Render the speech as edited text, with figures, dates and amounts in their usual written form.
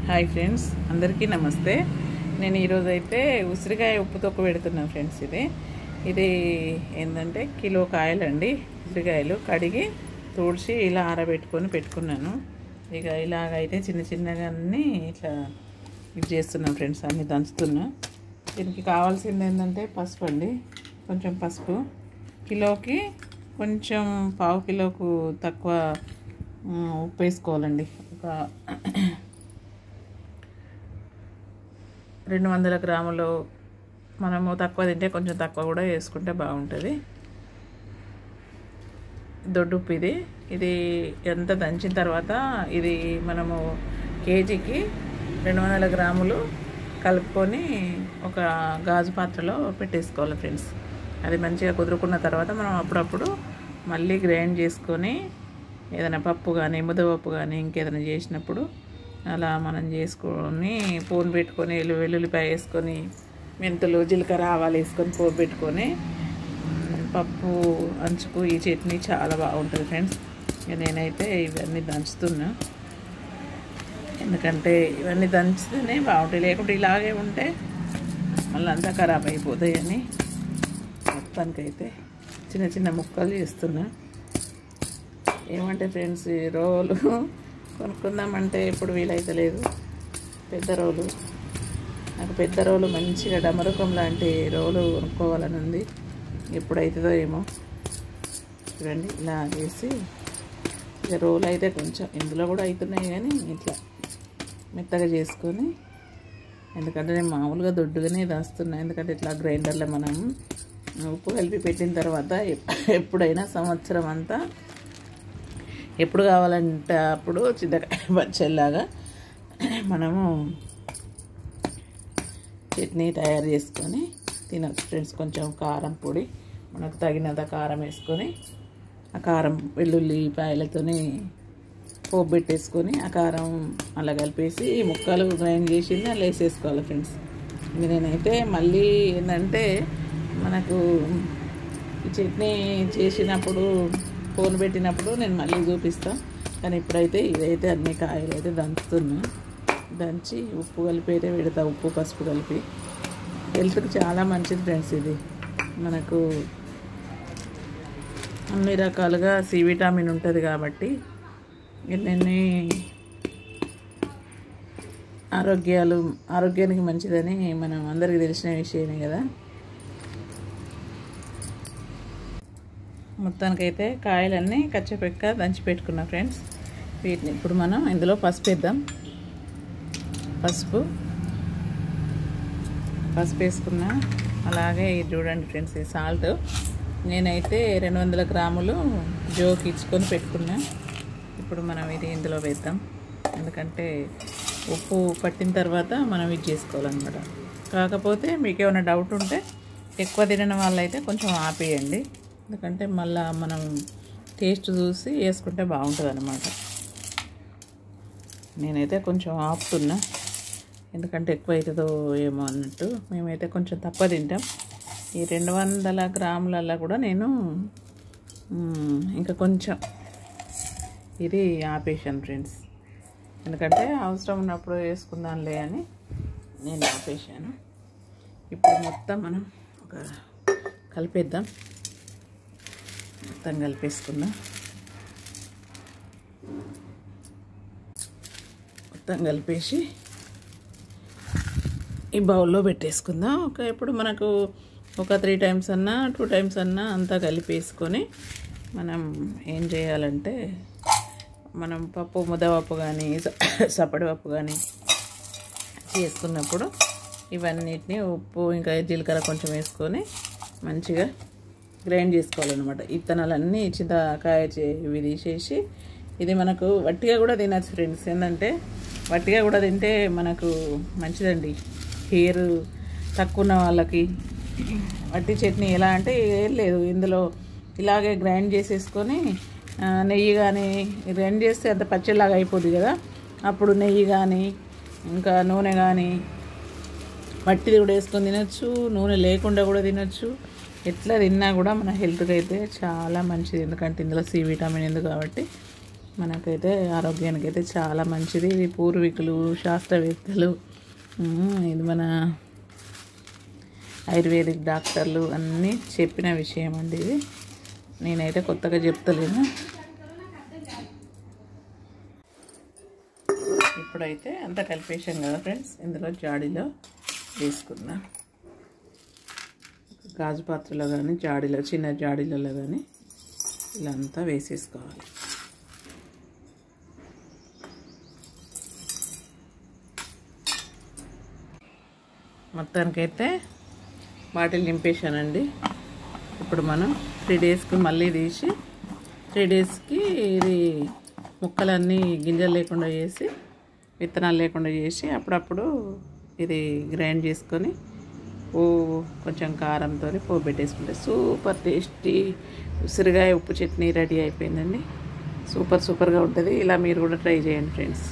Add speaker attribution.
Speaker 1: Hi friends, అందరికీ నమస్తే. నేను ఈరోజు అయితే ఉసిరికాయ ఉప్పు తొక్కు పెడుతున్నాను ఫ్రెండ్స్. ఇది ఏంటంటే కిలో కాయలండి. ఉసిరికాయలు కడిగి తుడిచి ఇలా ఆరబెట్టుకొని పెట్టుకున్నాను. ఇక ఇలాగైతే చిన్న చిన్నగా అన్నీ ఇట్లా ఇది చేస్తున్నాను ఫ్రెండ్స్, అన్నీ దంచుతున్నా. దీనికి కావాల్సింది ఏంటంటే పసుపు అండి. కొంచెం పసుపు, కిలోకి కొంచెం పావు కిలోకు తక్కువ ఉప్పు వేసుకోవాలండి. ఒక 200 గ్రాములు. మనము తక్కువ తింటే కొంచెం తక్కువ కూడా వేసుకుంటే బాగుంటుంది. దొడ్డుప్పు ఇది ఎంత దంచిన తర్వాత ఇది మనము కేజీకి 200 గ్రాములు కలుపుకొని ఒక గాజు పాత్రలో పెట్టేసుకోవాలి ఫ్రెండ్స్. అది మంచిగా కుదురుకున్న తర్వాత మనం అప్పుడప్పుడు మళ్ళీ గ్రైండ్ చేసుకొని ఏదైనా పప్పు కానీ ముద్దపప్పు కానీ ఇంకేదైనా చేసినప్పుడు అలా మనం చేసుకొని పోన్ పెట్టుకొని వెల్లుల్లిపాయ వేసుకొని మెంతులు జీలకర్ర ఆవాలు వేసుకొని పోన్ పెట్టుకొని పప్పు అంచుకు ఈ చట్నీ చాలా బాగుంటుంది ఫ్రెండ్స్. నేనైతే ఇవన్నీ దంచుతున్నా, ఎందుకంటే ఇవన్నీ దంచితేనే బాగుంటాయి. లేకుంటే ఇలాగే ఉంటే మళ్ళీ అంతా ఖరాబ్ అయిపోతాయని మొత్తానికైతే చిన్న చిన్న ముక్కలు చేస్తున్నా. ఏమంటే ఫ్రెండ్స్, ఈ రోలు కొనుక్కుందామంటే ఇప్పుడు వీలైతే లేదు. పెద్ద రోలు, నాకు పెద్ద రోలు మంచిగా డమరుకం లాంటి రోలు కొనుక్కోవాలని ఉంది. ఎప్పుడైతుందో ఏమో చూడండి. ఇలా చేసి ఇక రోలు అయితే కొంచెం ఇందులో కూడా అవుతున్నాయి, కానీ ఇట్లా మెత్తగా చేసుకొని, ఎందుకంటే నేను మామూలుగా దొడ్డుగానే దాస్తున్నా. ఎందుకంటే ఇట్లా గ్రైండర్లో మనం ఉప్పు కలిపి పెట్టిన తర్వాత ఎప్పుడైనా సంవత్సరం అంతా ఎప్పుడు కావాలంటే అప్పుడు చింతకాయ పచ్చడిలాగా మనము చట్నీ తయారు చేసుకొని తినచ్చు ఫ్రెండ్స్. కొంచెం కారం పొడి మనకు తగినంత కారం వేసుకొని, ఆ కారం వెల్లుల్లిపాయలతోని పోపు పెట్టేసుకొని ఆ కారం అలా కలిపేసి ముక్కలు గ్రైండ్ చేసింది అలా వేసేసుకోవాలి ఫ్రెండ్స్. నేనైతే మళ్ళీ ఏంటంటే మనకు ఈ చట్నీ చేసినప్పుడు పోను పెట్టినప్పుడు నేను మళ్ళీ చూపిస్తాను. కానీ ఇప్పుడైతే ఇదైతే అన్ని కాయలు అయితే దంచుతున్నా. దంచి ఉప్పు కలిపి అయితే పెడతా, ఉప్పు పసుపు కలిపి. హెల్త్కి చాలా మంచిది ఫ్రెండ్స్. ఇది మనకు అన్ని రకాలుగా సి విటమిన్ ఉంటుంది కాబట్టి ఇన్ని ఆరోగ్యానికి మంచిదని మనం అందరికీ తెలిసిన విషయమే కదా. మొత్తానికైతే కాయలన్నీ కచ్చపెక్క దంచి పెట్టుకున్నాం ఫ్రెండ్స్. వీటిని ఇప్పుడు మనం ఇందులో పసుపు వేద్దాం. పసుపు వేసుకున్నా. అలాగే ఇది చూడండి ఫ్రెండ్స్, ఈ సాల్ట్ నేనైతే 200 గ్రాములు జోకి ఇచ్చుకొని పెట్టుకున్నా. ఇప్పుడు మనం ఇది ఇందులో వేద్దాం, ఎందుకంటే ఉప్పు పట్టిన తర్వాత మనం ఇది చేసుకోవాలన్నమాట. కాకపోతే మీకు ఏమైనా డౌట్ ఉంటే ఎక్కువ తినని వాళ్ళైతే కొంచెం ఆపేయండి, ఎందుకంటే మళ్ళీ మనం టేస్ట్ చూసి వేసుకుంటే బాగుంటుంది అన్నమాట. నేనైతే కొంచెం ఆపుతున్నా, ఎందుకంటే ఎక్కువ అవుతుందో ఏమో అన్నట్టు. మేమైతే కొంచెం తక్కువ తింటాం. ఈ 200 గ్రాములలో కూడా నేను ఇంకా కొంచెం ఇది ఆపేసాను ఫ్రెండ్స్, ఎందుకంటే అవసరం ఉన్నప్పుడు వేసుకుందాంలే అని నేను ఆపేసాను. ఇప్పుడు మొత్తం మనం కలిపేద్దాం. మొత్తం కలిపేసుకుందాం. మొత్తం కలిపేసి ఈ బౌల్లో పెట్టేసుకుందాం. ఇప్పుడు మనకు ఒక 3 టైమ్స్ అన్నా 2 టైమ్స్ అన్నా అంతా కలిపేసుకొని మనం ఏం చేయాలంటే, మనం పప్పు ముద్దపప్పు కానీ సప్పడిపప్పు కానీ చేసుకున్నప్పుడు ఇవన్నిటిని ఉప్పు ఇంకా జీలకర్ర కొంచెం వేసుకొని మంచిగా గ్రైండ్ చేసుకోవాలన్నమాట. ఇత్తనాలన్నీ చింతకాయ ఇవి తీసేసి, ఇది మనకు వట్టిగా కూడా తినచ్చు ఫ్రెండ్స్. ఏంటంటే వట్టిగా కూడా తింటే మనకు మంచిదండి. హెయిర్ తక్కువ ఉన్న వాళ్ళకి వట్టి చట్నీ ఎలా అంటే ఏం లేదు, ఇందులో ఇలాగే గ్రైండ్ చేసేసుకొని నెయ్యి కానీ గ్రైండ్ చేస్తే అంత పచ్చడిలాగా అయిపోద్ది కదా. అప్పుడు నెయ్యి కానీ ఇంకా నూనె కానీ వట్టిది కూడా వేసుకొని తినచ్చు, నూనె లేకుండా కూడా తినచ్చు. ఎట్లా తిన్నా కూడా మన హెల్త్కి అయితే చాలా మంచిది, ఎందుకంటే ఇందులో సి విటమిన్ ఉంది కాబట్టి మనకైతే ఆరోగ్యానికి అయితే చాలా మంచిది. ఇది పూర్వీకులు, శాస్త్రవేత్తలు, ఇది మన ఆయుర్వేదిక్ డాక్టర్లు అన్నీ చెప్పిన విషయం అండి. ఇది నేనైతే కొత్తగా చెప్తలేను. ఇప్పుడైతే అంతా కలిపేసాం కదా ఫ్రెండ్స్, ఇందులో జాడీలో వేసుకుందాం. గాజు పాత్రలో కానీ జాడీలో, చిన్న జాడీలలో కానీ ఇలా అంతా వేసేసుకోవాలి. మొత్తానికైతే బాటిల్ నింపేశానండి. ఇప్పుడు మనం 3 డేస్కి మళ్ళీ తీసి 3 డేస్కి ఇది ముక్కలన్నీ గింజలు లేకుండా చేసి, విత్తనాలు లేకుండా చేసి అప్పుడప్పుడు ఇది గ్రైండ్ చేసుకొని కొంచెం కారంతో పోబెట్టేసుకుంటే సూపర్ టేస్టీ ఉసిరికాయ ఉప్పు చట్నీ రెడీ అయిపోయిందండి. సూపర్గా ఉంటుంది. ఇలా మీరు కూడా ట్రై చేయండి ఫ్రెండ్స్.